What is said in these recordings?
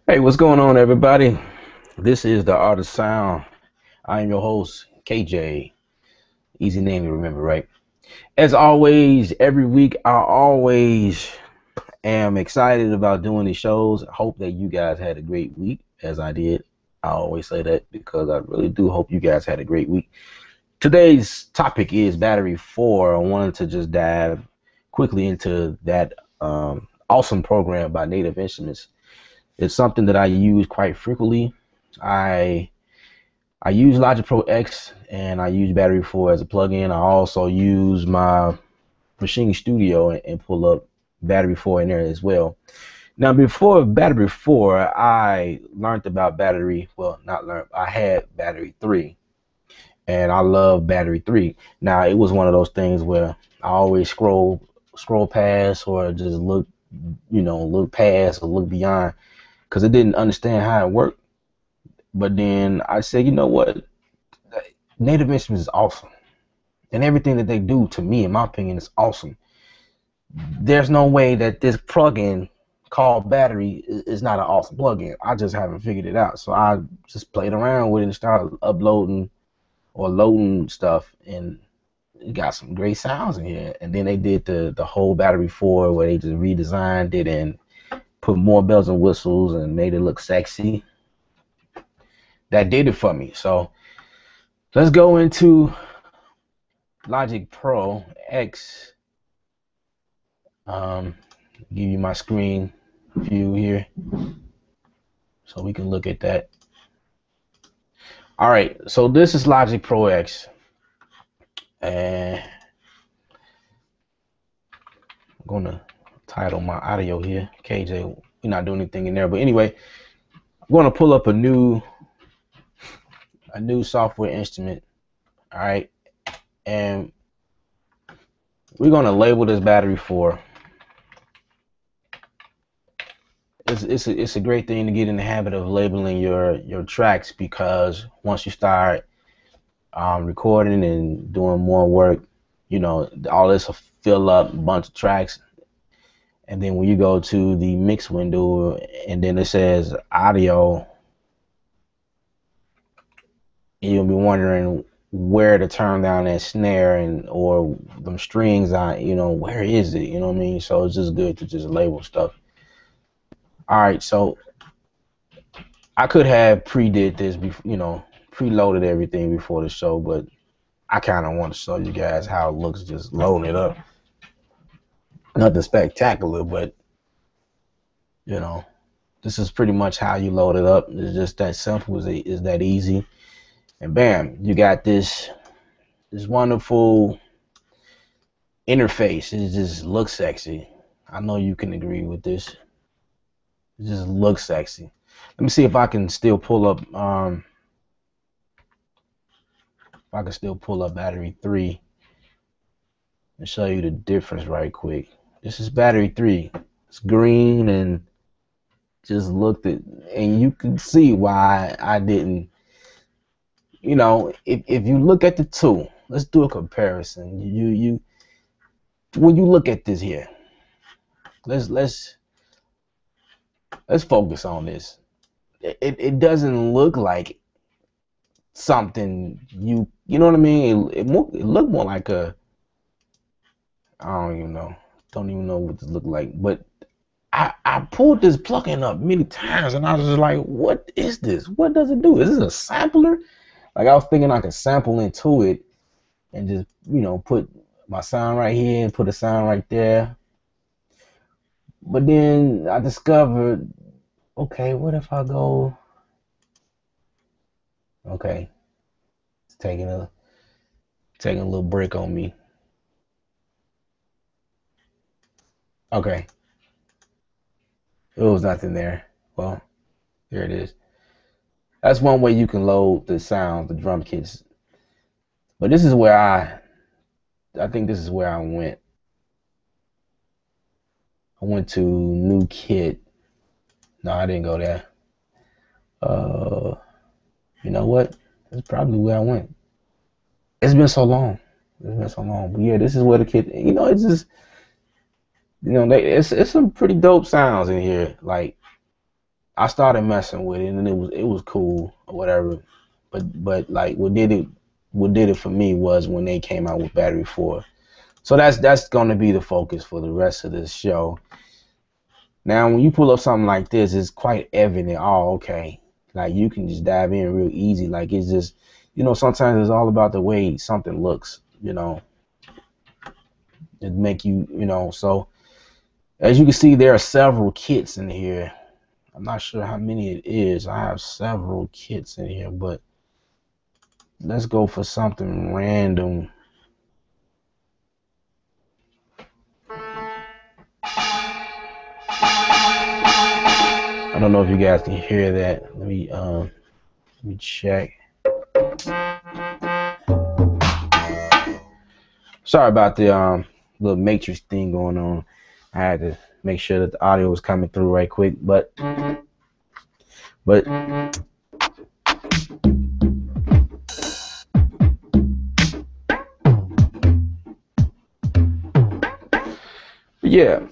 Hey, what's going on, everybody? This is the Art of Sound. I am your host, KJeih. Easy name to remember, right? As always, every week, I always am excited about doing these shows. I hope that you guys had a great week, as I did. I always say that because I really do hope you guys had a great week. Today's topic is Battery 4. I wanted to just dive quickly into that awesome program by Native Instruments. It's something that I use quite frequently. I I use Logic Pro X and I use Battery4 as a plugin. I also use my Machine Studio and pull up Battery4 in there as well. Now, before Battery4, I learned about well, not learned, I had Battery 3 and I love Battery 3. Now, it was one of those things where I always scroll past or just look past or look beyond because I didn't understand how it worked. But then I said, you know what? Native Instruments is awesome. And everything that they do, to me, in my opinion, is awesome. There's no way that this plugin called Battery is not an awesome plugin. I just haven't figured it out. So I just played around with it and started uploading or loading stuff, and it got some great sounds in here. And then they did the whole Battery4 where they just redesigned it and put more bells and whistles and made it look sexy. That did it for me. So let's go into Logic Pro X. Give you my screen view here so we can look at that. All right, so this is Logic Pro X, and I'm gonna title my audio here KJ. We're not doing anything in there, but anyway, I'm gonna pull up a new software instrument. All right, and we're gonna label this Battery4. It's a great thing to get in the habit of labeling your tracks, because once you start recording and doing more work, you know, all this will fill up a bunch of tracks. And then when you go to the mix window and then it says audio, you'll be wondering where to turn down that snare and or them strings on, where is it? You know what I mean? So it's just good to just label stuff. All right, so I could have pre-did this, preloaded everything before the show, but I kind of want to show you guys how it looks just loading it up. Nothing spectacular, but this is pretty much how you load it up. It's just that simple, is that easy, and bam, you got this wonderful interface. It just looks sexy. I know you can agree with this. It just looks sexy. Let me see if I can still pull up Battery 3 and show you the difference right quick. This is Battery 3. It's green and just looked at, and you can see why I didn't. If you look at the two, let's do a comparison. When you look at this here, let's focus on this. It doesn't look like something you know what I mean. It looked more like a, I don't even know what this looked like. But I pulled this plugin up many times and I was just like, what is this? What does it do? Is this a sampler? Like, I was thinking I could sample into it and just put my sound right here and put a sound right there. But then I discovered, okay, what if I go, okay, it's taking a little break on me. Okay, there was nothing there. Well, here it is. That's one way you can load the sound, the drum kits. But this is where I think this is where I went. I went to new kit. No, I didn't go there. You know what? That's probably where I went. It's been so long. But yeah, this is where the kit. It's just, it's some pretty dope sounds in here. Like, I started messing with it, and it was cool or whatever. But like what did it for me was when they came out with Battery 4. So that's going to be the focus for the rest of this show. Now, when you pull up something like this, it's quite evident. Oh, okay. Like you can just dive in real easy. Like it's just, sometimes it's all about the way something looks. It make you, So as you can see, there are several kits in here. I'm not sure how many it is. I have several kits in here, but let's go for something random. I don't know if you guys can hear that. Let me check. Sorry about the little matrix thing going on. I had to make sure that the audio was coming through right quick, but yeah,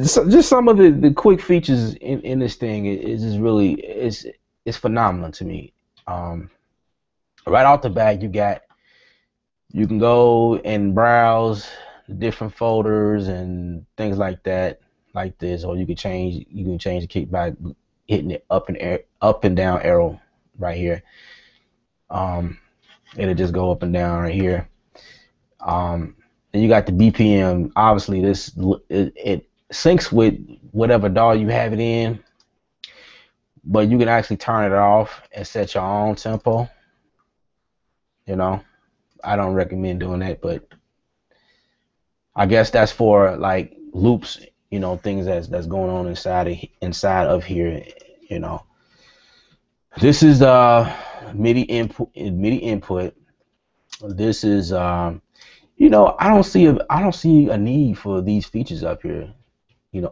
so just some of the quick features in this thing is just really it's phenomenal to me. Right off the bat, you can go and browse different folders and things like that, like this, or you can change the kick by hitting it up and down arrow right here. It'll just go up and down right here. And you got the BPM. Obviously, it syncs with whatever DAW you have it in, but you can actually turn it off and set your own tempo. I don't recommend doing that, but I guess that's for like loops, things that's going on inside of here. This is MIDI input. This is I don't see a need for these features up here.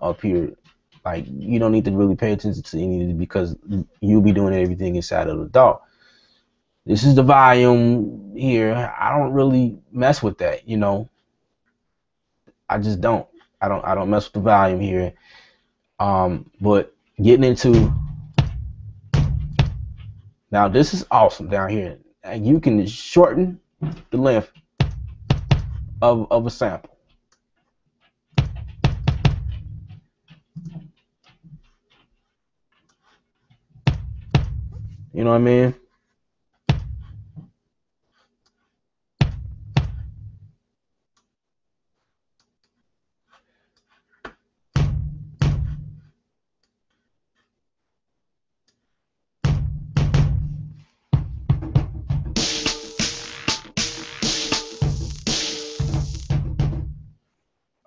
Up here, like you don't need to really pay attention to any of it because you'll be doing everything inside of the DAW. This is the volume here. I don't really mess with that. I just don't. I don't mess with the volume here. But getting into now, this is awesome down here, and you can shorten the length of a sample. You know what I mean?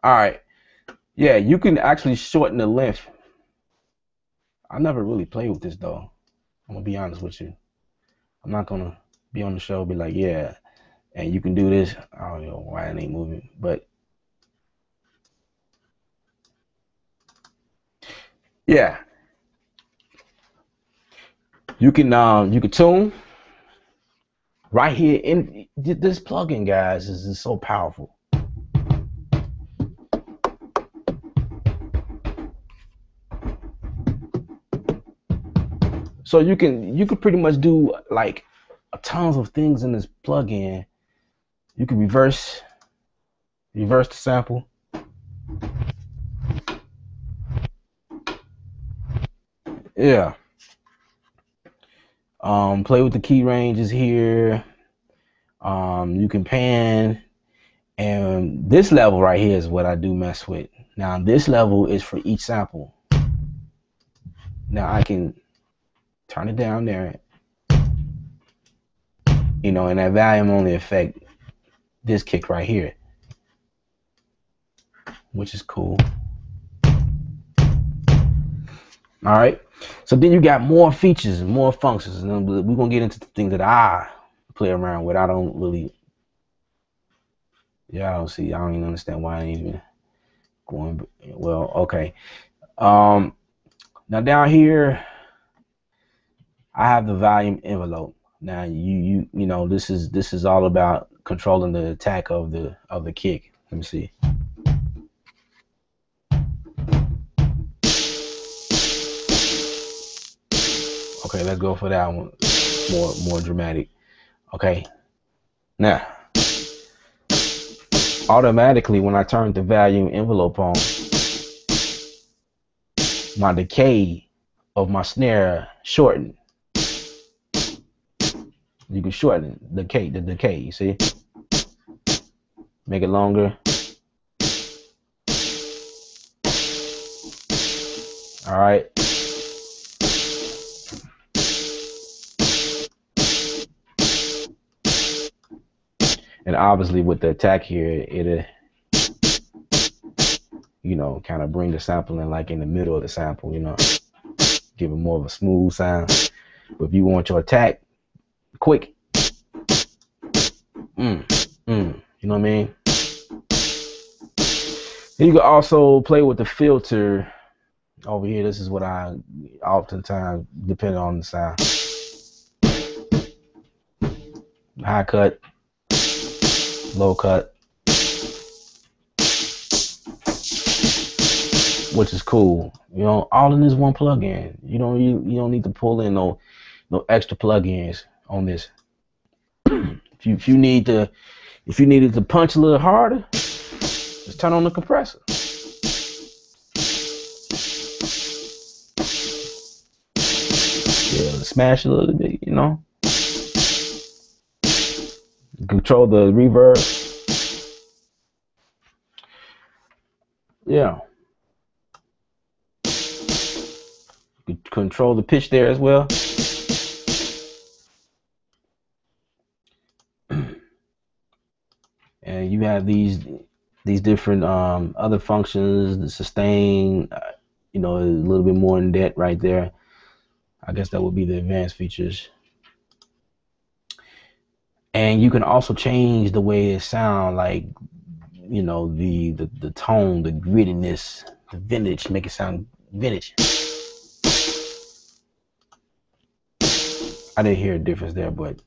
All right. Yeah, you can actually shorten the length. I never really played with this though. I'm gonna be honest with you. I'm not gonna be on the show be like, yeah, and you can do this. I don't know why it ain't moving, but yeah, you can tune right here in this plugin, guys. Is so powerful. So you can pretty much do like tons of things in this plugin. You can reverse the sample. Yeah. Play with the key ranges here. You can pan, and this level right here is what I do mess with. Now this level is for each sample. Now I can turn it down there, and that volume only affect this kick right here, which is cool. All right, so then you got more features and more functions, and we're gonna get into the things that I play around with. I don't really, I don't even understand why I ain't even going. Well, okay. Now down here, I have the volume envelope. Now this is all about controlling the attack of the kick. Let me see. Okay, let's go for that one. More dramatic. Okay. Now, automatically when I turn the volume envelope on, my decay of my snare shortened. You can shorten the decay, you see? Make it longer. All right. And obviously with the attack here, it'll, you know, kind of bring the sample in like in the middle of the sample, you know, give it more of a smooth sound. But if you want your attack quick, you know what I mean? And you can also play with the filter over here. This is what I oftentimes, depending on the sound. High cut, low cut, which is cool. You know, all in this one plugin. You don't need to pull in no extra plugins on this. if you needed to punch a little harder, just turn on the compressor. Yeah, smash a little bit, you know. Control the reverb. Yeah. Control the pitch there as well. And you have these different other functions, the sustain, you know, a little bit more in depth right there. I guess that would be the advanced features. And you can also change the way it sounds, like, you know, the tone, the grittiness, the vintage, make it sound vintage. I didn't hear a difference there, but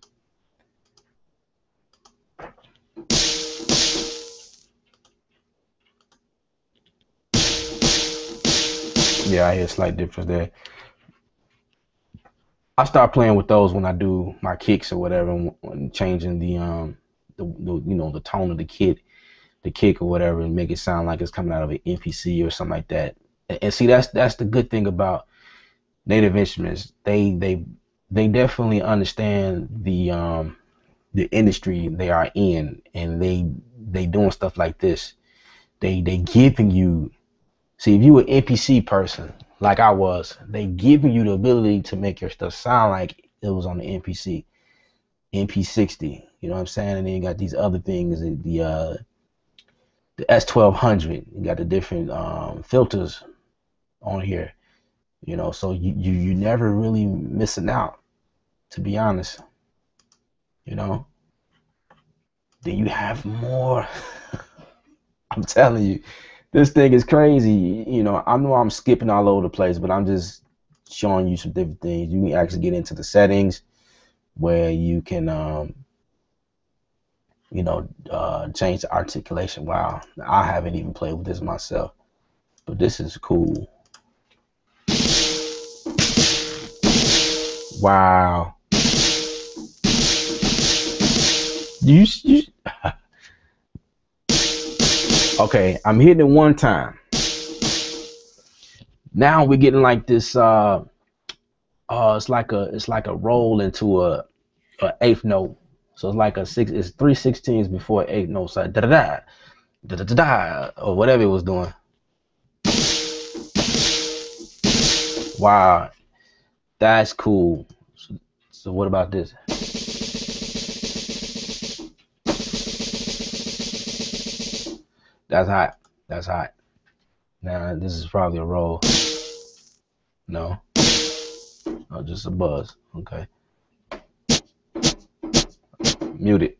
yeah, I hear a slight difference there. I start playing with those when I do my kicks or whatever, and changing the you know, the tone of the kick or whatever, and make it sound like it's coming out of an MPC or something like that. And see, that's the good thing about Native Instruments. They definitely understand the industry they are in, and they doing stuff like this. They giving you, see, if you an MPC person like I was, they giving you the ability to make your stuff sound like it was on the MPC, MP60. You know what I'm saying? And then you got these other things, the S1200. You got the different filters on here. You know, so you never really missing out, to be honest. You know, then you have more. I'm telling you, this thing is crazy. You know, I know I'm skipping all over the place, but I'm just showing you some different things. You can actually get into the settings where you can, you know, change the articulation. Wow, I haven't even played with this myself, but this is cool. Wow. You okay, I'm hitting it one time. Now we're getting like this it's like a roll into a eighth note. So it's like it's 3/16 before eighth note. So da da da da da da, or whatever it was doing. Wow, that's cool. So what about this? That's hot. That's hot. Now this is probably a roll. No. Oh, just a buzz. Okay. Mute it.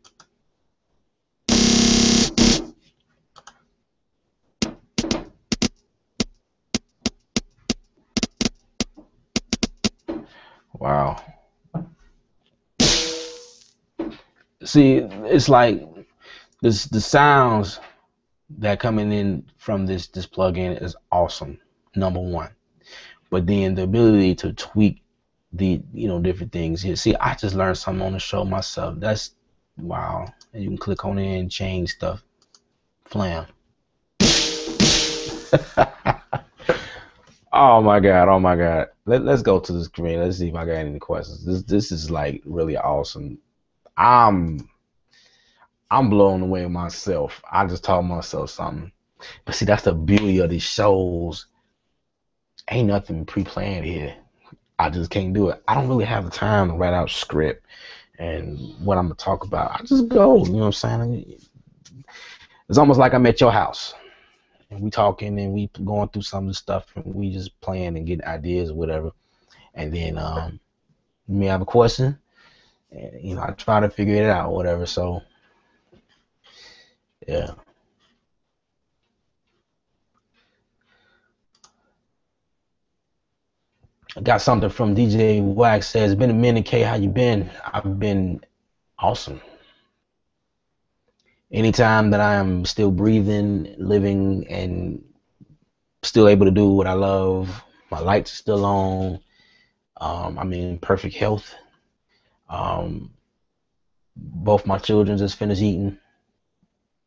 Wow. See, it's like the sounds that coming in from this plugin is awesome, number one. But then the ability to tweak the different things here. See, I just learned something on the show myself. That's wow. And you can click on it and change stuff. Flam. Oh my God, oh my God. Let's go to the screen. Let's see if I got any questions. This is like really awesome. I'm I'm blown away myself. I just told myself something. But see, that's the beauty of these shows. Ain't nothing pre-planned here. I just can't do it. I don't really have the time to write out script and what I'm gonna talk about. I just go, you know what I'm saying? It's almost like I'm at your house and we talking and we going through some of the stuff and we just playing and getting ideas or whatever. And then you may have a question and I try to figure it out or whatever. So yeah. I got something from DJ Wax says, been a minute, K, how you been? I've been awesome. Anytime that I am still breathing, living, and still able to do what I love, my lights are still on. I'm in perfect health. Um, both my children just finished eating.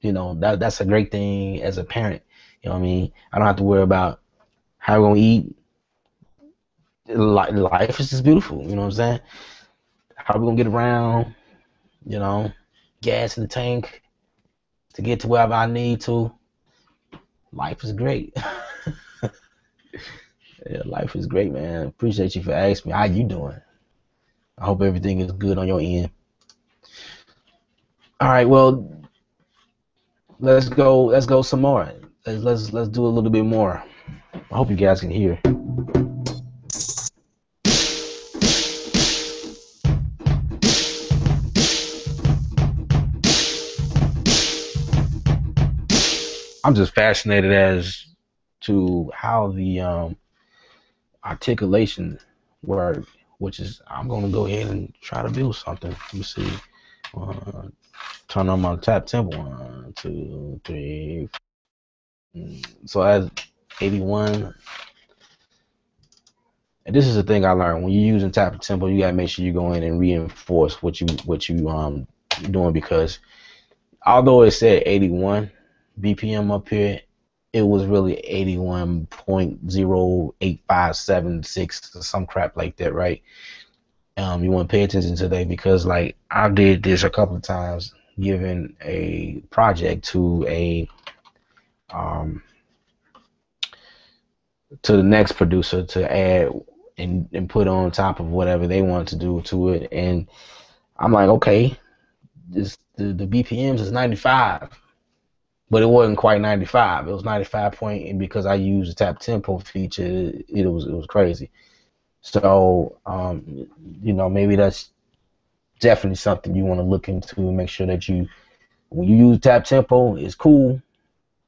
That's a great thing as a parent. You know what I mean? I don't have to worry about how we're gonna eat. Life is just beautiful. You know what I'm saying? How we gonna get around? You know, gas in the tank to get to wherever I need to. Life is great. Yeah, life is great, man. Appreciate you for asking me. How you doing? I hope everything is good on your end. All right, well, let's go. Let's go some more. Let's do a little bit more. I hope you guys can hear. I'm just fascinated as to how the articulation work, which is I'm gonna go ahead and try to build something. Let me see. Turn on my tap tempo. 1, 2, 3. So as 81. And this is the thing I learned. When you're using tap tempo, you gotta make sure you go in and reinforce what you doing, because although it said 81 BPM up here, it was really 81.08576 or some crap like that, right? You want to pay attention to that, because like I did this a couple of times, giving a project um to the next producer to add and put on top of whatever they want to do to it. And I'm like, okay, the BPMs is 95, but it wasn't quite 95. It was 95 point, and because I used the tap tempo feature, it was crazy. So maybe that's definitely something you want to look into and make sure that when you use tap tempo, it's cool,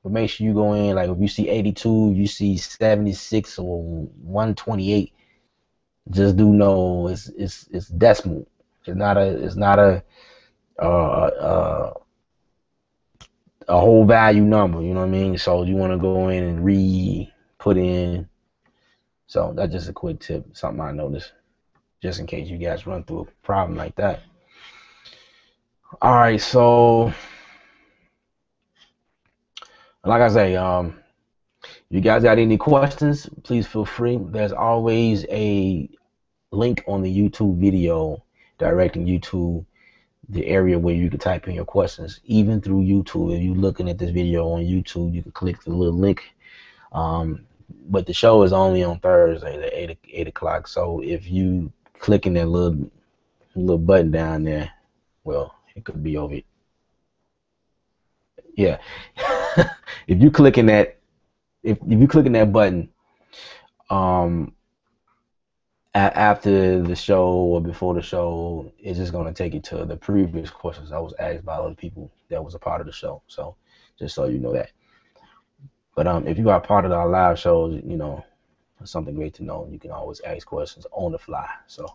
but make sure you go in, like if you see 82, you see 76 or 128, just do know it's decimal. It's not uh, uh, a whole value number. You know what I mean? So you want to go in and put in. So that's just a quick tip, something I noticed, just in case you guys run through a problem like that. All right, so like I say, you guys got any questions, please feel free. There's always a link on the YouTube video directing you to the area where you can type in your questions, even through YouTube. If you're looking at this video on YouTube, you can click the little link. But the show is only on Thursday at 8 o'clock. So if you clicking that little button down there, well, it could be over. Yeah. if you clicking that if you clicking that button um after the show or before the show, it's just going to take you to the previous questions I was asked by other people that was a part of the show. So just so you know that. But if you are part of our live shows, it's something great to know. You can always ask questions on the fly. So,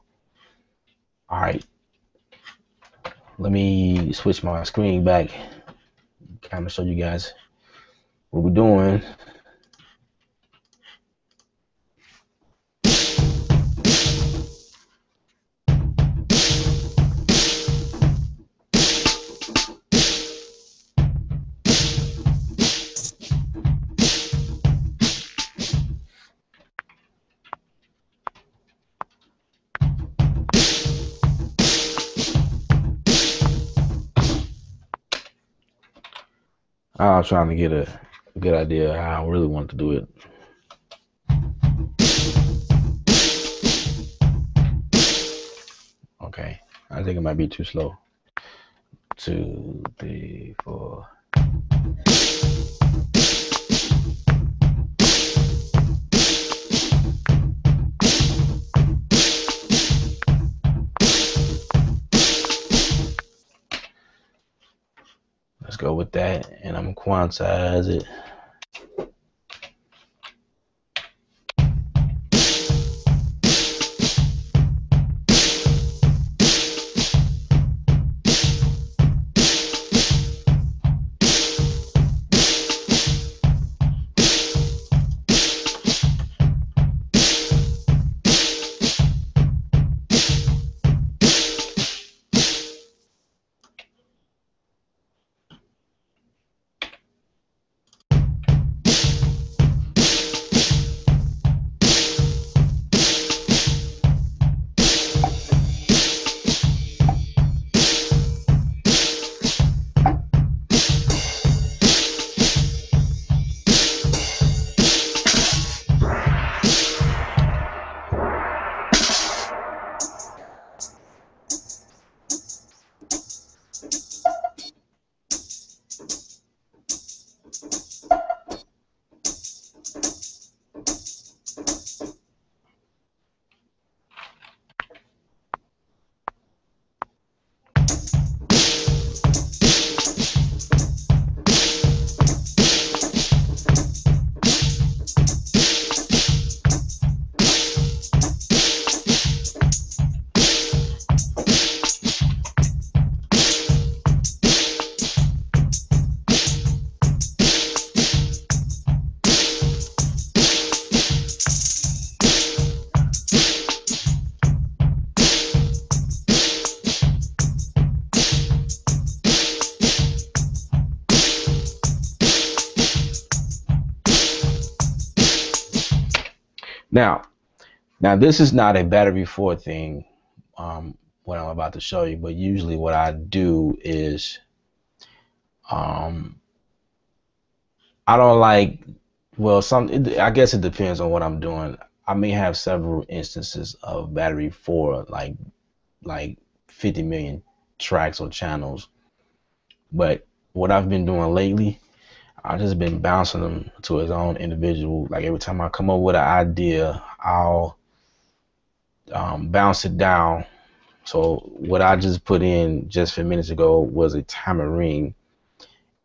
all right, let me switch my screen back, kind of show you guys what we're doing. I'm trying to get a good idea of how I really want to do it. Okay, I think it might be too slow. 2, 3, 4. Let's go with that, and I'm gonna quantize it. Now, this is not a Battery4 thing, what I'm about to show you, but usually what I do is, I don't like, well, I guess it depends on what I'm doing. I may have several instances of Battery4, like 50 million tracks or channels, but what I've been doing lately, I've just been bouncing them to his own individual. Like every time I come up with an idea, I'll bounce it down. So what I just put in just a few minutes ago was a tambourine,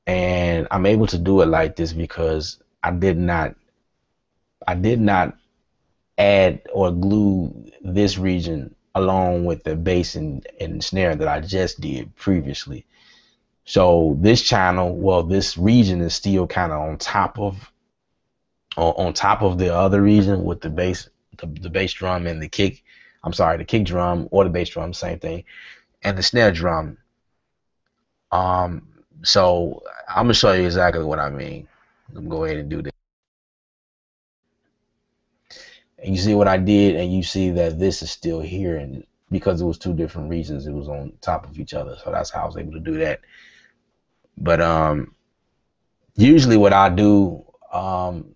and I'm able to do it like this because I did not add or glue this region along with the bass and snare that I just did previously. So this channel, well, this region is still kind of on top of the other region with the bass, the bass drum and the kick. I'm sorry, the kick drum or the bass drum, same thing, and the snare drum. So I'm gonna show you exactly what I mean. Let me go ahead and do this. And you see what I did, and you see that this is still here, and because it was two different regions, it was on top of each other. So that's how I was able to do that. But usually what I do, and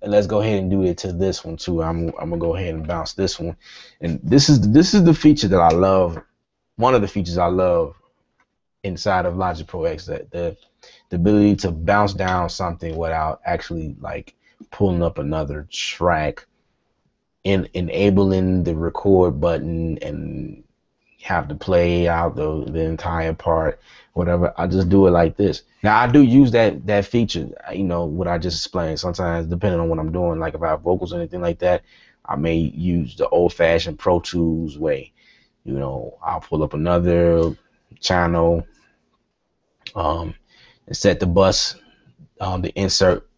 let's go ahead and do it to this one too. I'm gonna go ahead and bounce this one, and this is the feature that I love. One of the features I love inside of Logic Pro X, that the ability to bounce down something without actually like pulling up another track, in enabling the record button and have to play out the entire part, whatever. I just do it like this. Now I do use that feature, you know, what I just explained. Sometimes depending on what I'm doing, like if I have vocals or anything like that, I may use the old-fashioned Pro Tools way. You know, I'll pull up another channel, and set the bus, the insert,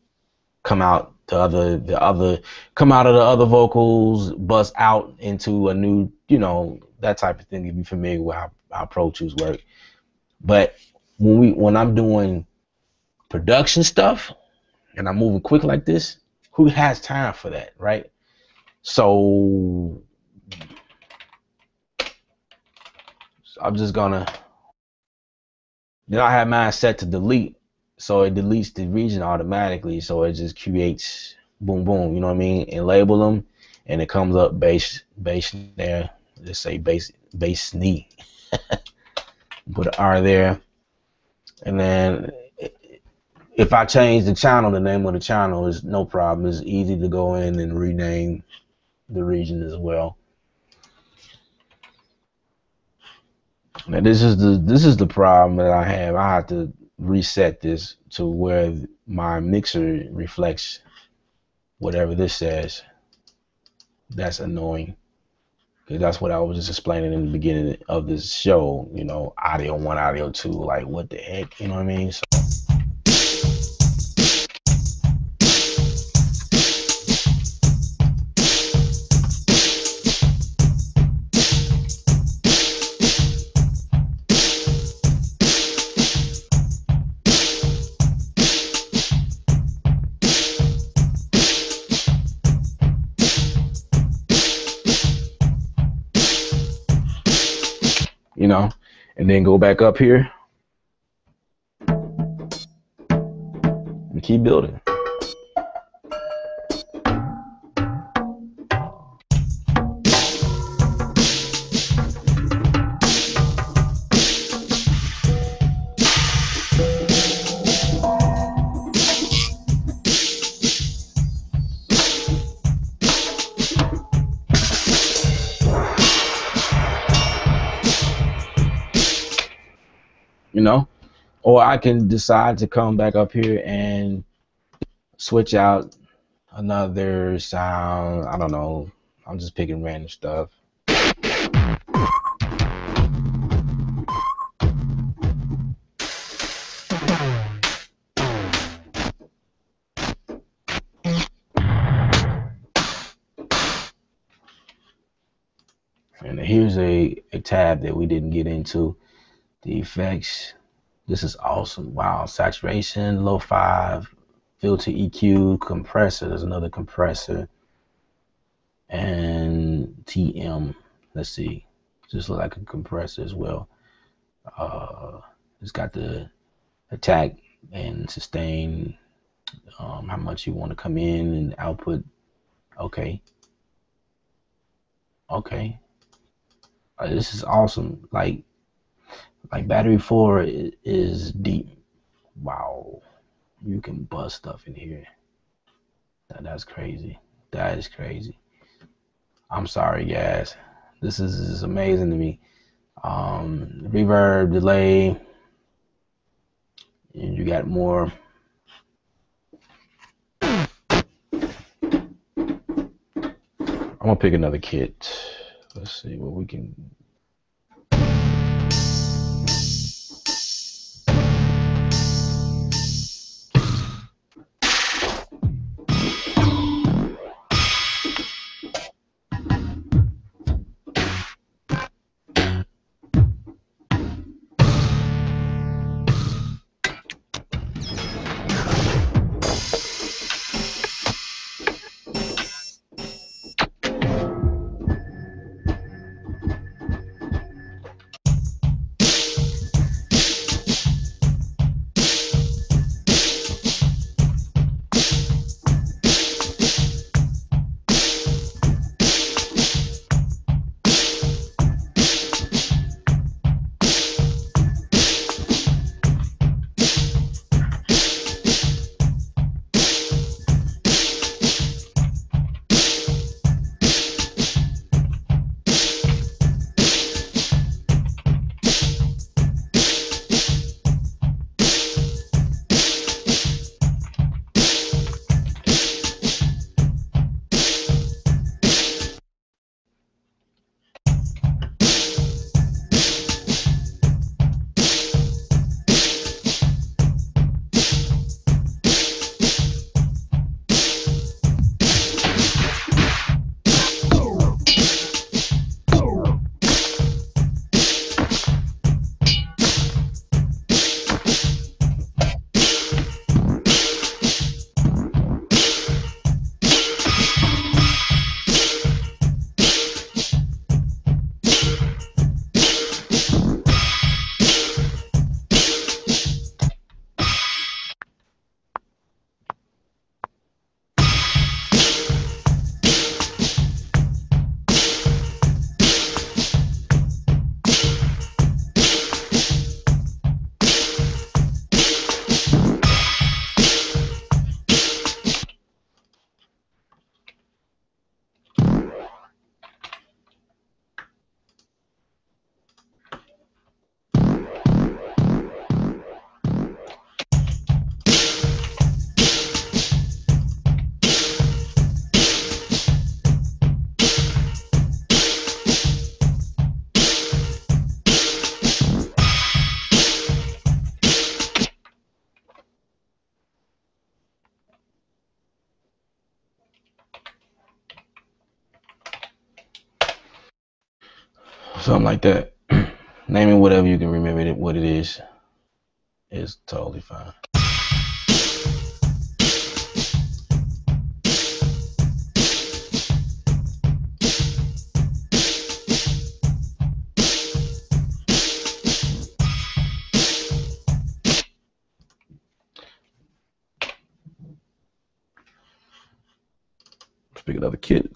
come out come out of the other vocals, bust out into a new, you know, that type of thing, if you're familiar with how Pro Tools work. But when I'm doing production stuff and I'm moving quick like this, who has time for that, right? So I'm just gonna, then I have mine set to delete. so it deletes the region automatically. So it just creates boom boom, you know what I mean, and label them, and it comes up bass there. Let's say bass knee. Put an R there, and then if I change the channel, the name of the channel is no problem. It's easy to go in and rename the region as well. Now this is the problem that I have. I have to reset this to where my mixer reflects whatever this says. That's annoying, because that's what I was just explaining in the beginning of this show. You know, audio 1, audio 2. Like, what the heck? You know what I mean? So, you know, and then go back up here and keep building. You know, or I can decide to come back up here and switch out another sound. I don't know. I'm just picking random stuff. And here's a tab that we didn't get into. The effects. This is awesome. Wow. Saturation, low 5, filter EQ, compressor. There's another compressor. And TM. Let's see. Just look like a compressor as well. It's got the attack and sustain, how much you want to come in and output. Okay. This is awesome. Like Battery4 is deep. Wow, you can bust stuff in here. That's crazy. That is crazy. I'm sorry, guys. This is amazing to me. Reverb, delay, and you got more. I'm gonna pick another kit. Let's see what we can. something like that. Name it whatever you can remember it, what it is. It's totally fine. Let's pick another kit.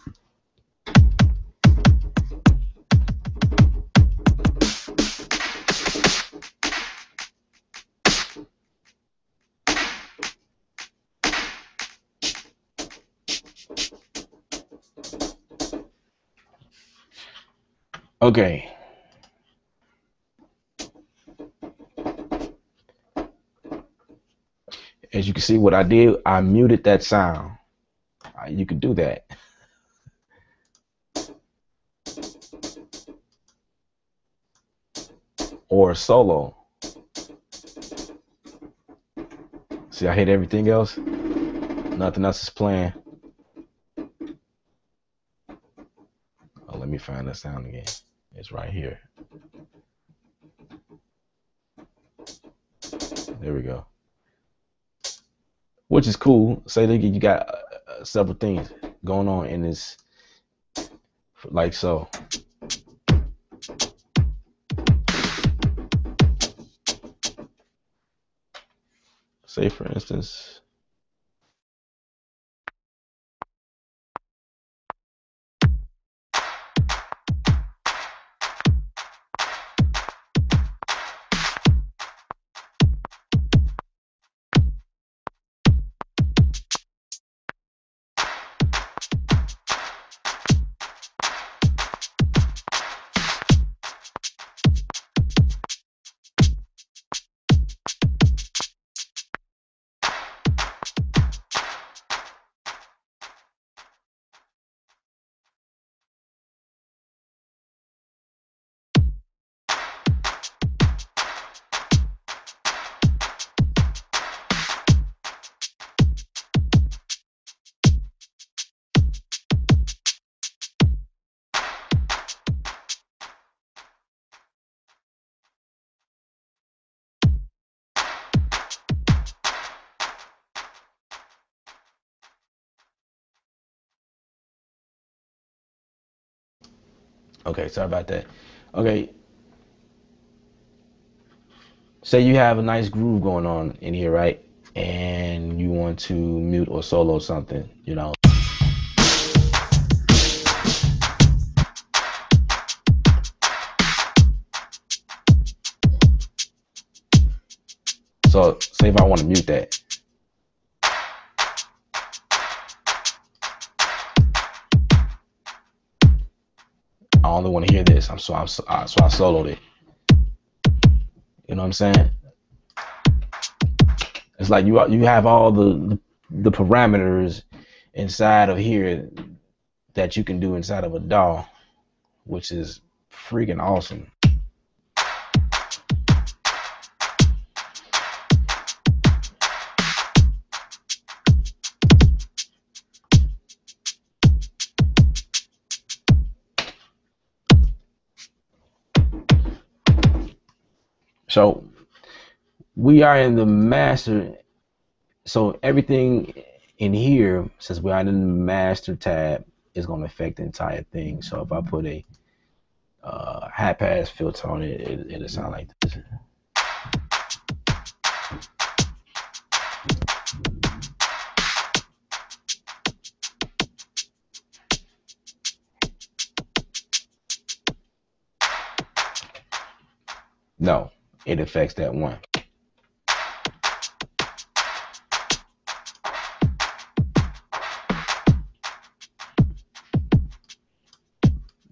Okay. As you can see, what I did, I muted that sound. You can do that. Or solo. See, I hit everything else. Nothing else is playing. Oh, let me find that sound again. It's right here. There we go. Which is cool. Say that you got several things going on in this, like so. Say for instance, okay, sorry about that. Okay, say you have a nice groove going on in here, right? And you want to mute or solo something, you know. So say if I want to mute that. I only want to hear this. So I soloed it. You know what I'm saying? It's like you have all the parameters inside of here that you can do inside of a DAW, which is freaking awesome. So we are in the master. So everything in here, since we are in the master tab, is going to affect the entire thing. So if I put a high pass filter on it, it'll sound like this. No, it affects that one.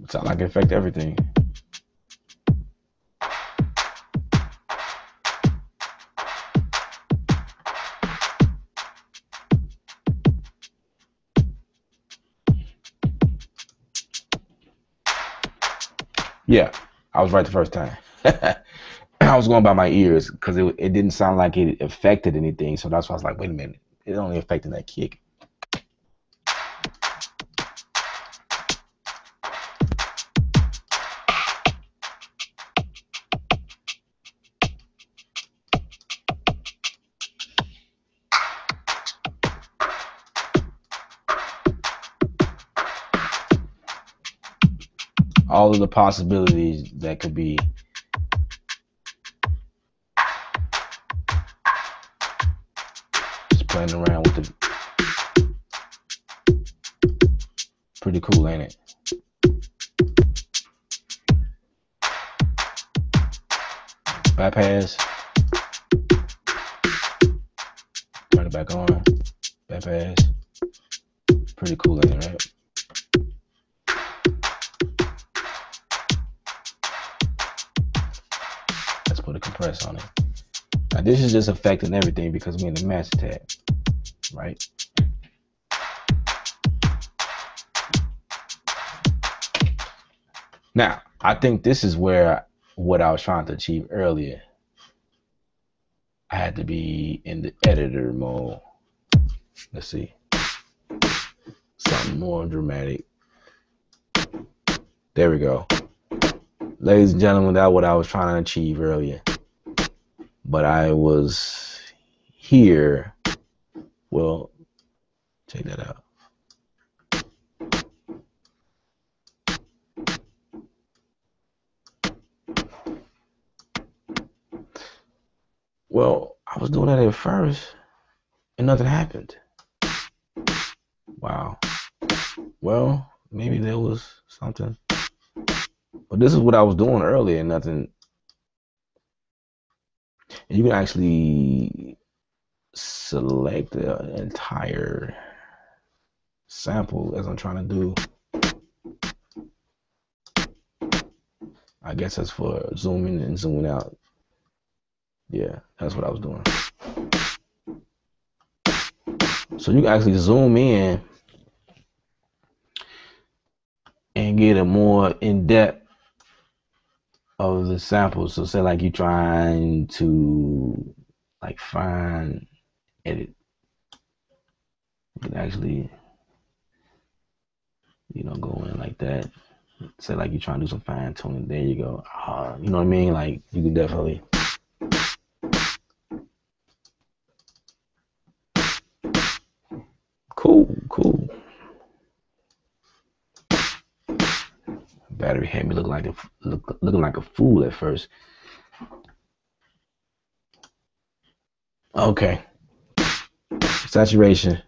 It's not like it affect everything. Yeah, I was right the first time. I was going by my ears because it didn't sound like it affected anything. So that's why I was like, wait a minute, it only affected that kick. all of the possibilities that could be. Just playing around with it. Pretty cool, ain't it? Bypass. Turn it back on. Bypass. Pretty cool, ain't it, right? Let's put a compress on it. Now this is just affecting everything because we're in the master tab, right? Now, I think this is where what I was trying to achieve earlier. I had to be in the editor mode. Let's see. Something more dramatic. There we go. Ladies and gentlemen, that's what I was trying to achieve earlier. But I was here. Well, check that out. Well, I was doing that at first and nothing happened. Wow. Well, maybe there was something. But this is what I was doing earlier and nothing. And you can actually select the entire sample as I'm trying to do. I guess that's for zooming and zooming out. Yeah, that's what I was doing. So you can actually zoom in and get a more in-depth of the sample. So say like you're trying to like find edit. You can actually, go in like that. Say like you're trying to do some fine tuning. There you go. You know what I mean? Like you can definitely. Cool. Battery had me looking like a fool at first. Okay. Saturation.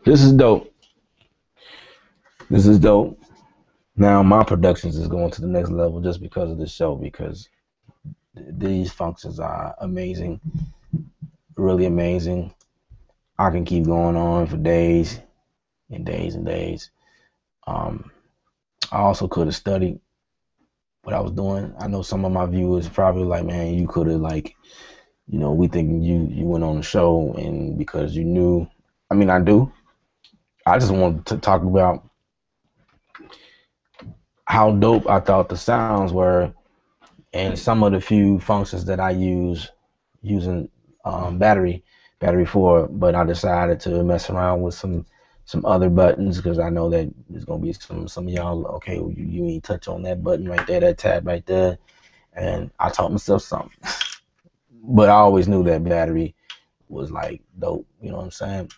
This is dope. Now my productions is going to the next level just because of this show, because these functions are amazing, really amazing. I can keep going on for days and days and days. I also could have studied what I was doing. I know some of my viewers probably like, man, you could have we think you went on the show and because you knew. I mean, I do. I just wanted to talk about how dope I thought the sounds were and some of the few functions that I use using Battery4, but I decided to mess around with some other buttons because I know that there's gonna be some of y'all, okay, well, you ain't touch on that button right there, that tab right there, and I taught myself something. But I always knew that Battery was like dope, you know what I'm saying?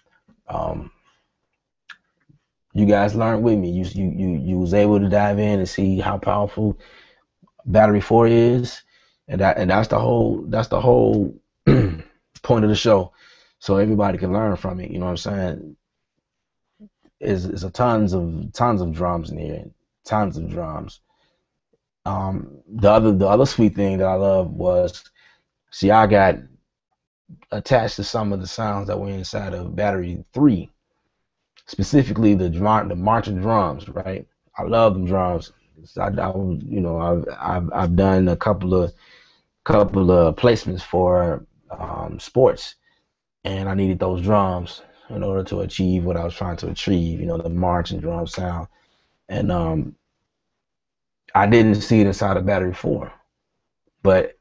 You guys learned with me. You was able to dive in and see how powerful Battery4 is, and that's the whole point of the show, so everybody can learn from it. You know what I'm saying? Is a tons of drums in here, tons of drums. The other sweet thing that I love was, see, I got attached to some of the sounds that were inside of Battery3. Specifically the marching drums, right? I love them drums. I've done a couple of placements for sports, and I needed those drums in order to achieve what I was trying to achieve. The marching drum sound, and I didn't see it inside of Battery4, but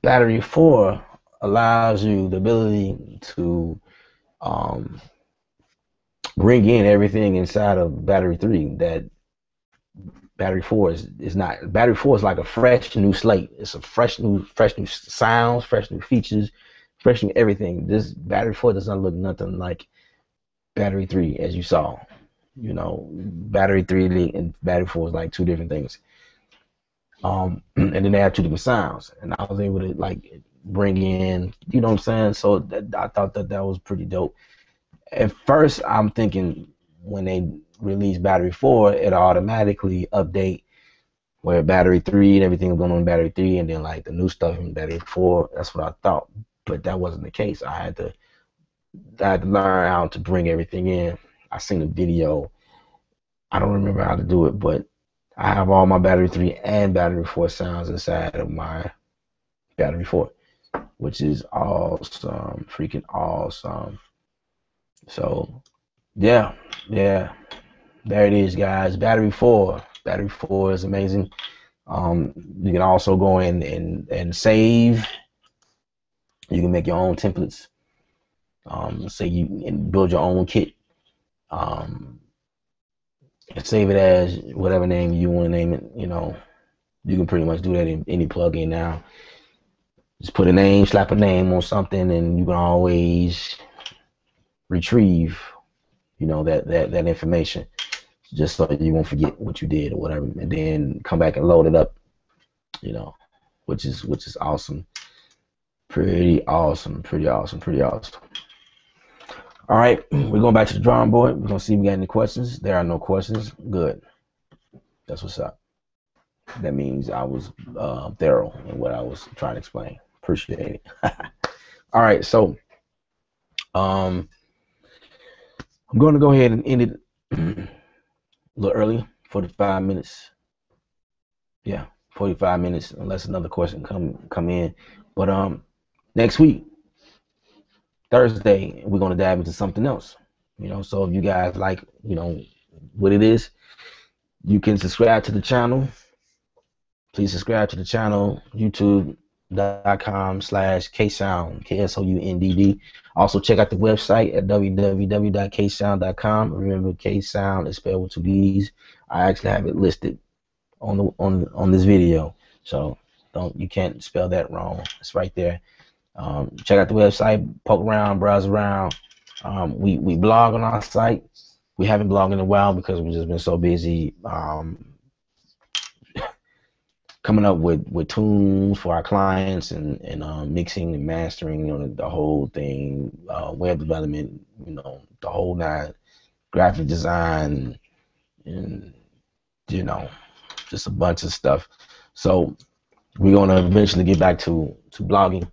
Battery4 allows you the ability to bring in everything inside of Battery 3 that Battery 4 is not. Battery 4 is like a fresh new slate. It's a fresh new sounds, fresh new features, fresh new everything. This Battery 4 does not look nothing like Battery 3 as you saw. You know, Battery 3 and Battery 4 is like two different things. And then they have two different sounds, and I was able to like bring in, you know what I'm saying? So I thought that was pretty dope. At first, I'm thinking when they release Battery 4, it'll automatically update where Battery 3 and everything was going on in Battery 3, and then like the new stuff in Battery 4. That's what I thought, but that wasn't the case. I had to learn how to bring everything in. I seen a video. I don't remember how to do it, but I have all my Battery 3 and Battery 4 sounds inside of my Battery 4, which is awesome, freaking awesome. So yeah, yeah, there it is, guys. Battery 4. Battery 4 is amazing. You can also go in and save. You can make your own templates. Say you and build your own kit. And save it as whatever name you want to name it. You know, you can pretty much do that in any plugin now. Just put a name, slap a name on something, and you can always retrieve, you know, that information, just so you won't forget what you did or whatever, and then come back and load it up. You know, which is awesome. Pretty awesome. Pretty awesome. Pretty awesome. All right, we're going back to the drawing board. We're gonna see if we got any questions. There are no questions. Good. That's what's up. That means I was thorough in what I was trying to explain. Appreciate it. All right, so I'm going to go ahead and end it a little early, 45 minutes. Yeah, 45 minutes, unless another question come in. But next week, Thursday, we're going to dive into something else. You know, so if you guys like, you know, what it is, you can subscribe to the channel. Please subscribe to the channel, youtube.com/KSound, KSOUNDD. Also check out the website at www.ksound.com. Remember, K-Sound is spelled with two D's. I actually have it listed on this video, so you can't spell that wrong. It's right there. Check out the website, poke around, browse around. We blog on our site. We haven't blogged in a while because we've just been so busy coming up with tunes for our clients and mixing and mastering, you know, the whole thing, web development, you know, the whole nine, graphic design, and you know, just a bunch of stuff. So we're gonna eventually get back to blogging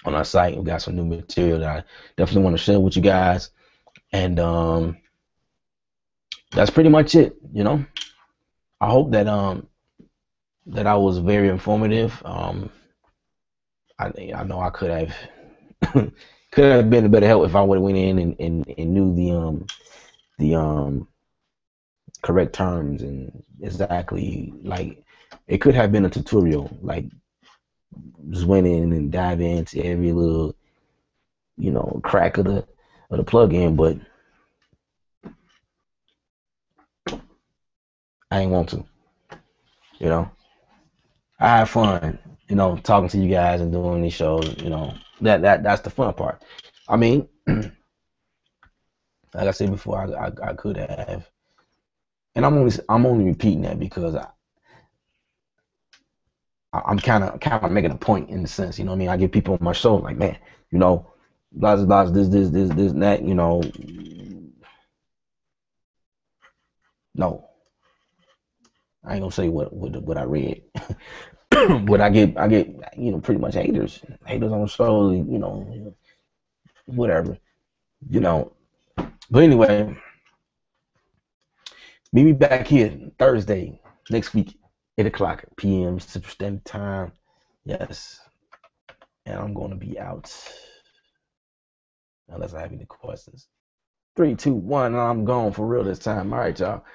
on our site. We got some new material that I definitely want to share with you guys, and that's pretty much it. You know, I hope that I was very informative. I know I could have could have been a better help if I would have went in and knew the correct terms and exactly, like, it could have been a tutorial, like just went in and dive into every little, you know, crack of the plugin, but I ain't want to. You know, I have fun, you know, talking to you guys and doing these shows. You know, that's the fun part. I mean, like I said before, I could have, and I'm only repeating that because I'm kind of making a point in the sense, you know what I mean? I give people on my show like, man, you know, blah blah blah, this and that, you know. No, I ain't gonna say what I read, but I get you know, pretty much haters on the show, you know, whatever, you know. But anyway, meet me back here Thursday next week, 8 o'clock p.m. Central Standard Time. Yes, and I'm gonna be out unless I have any questions. 3, 2, 1, and I'm gone for real this time. All right, y'all.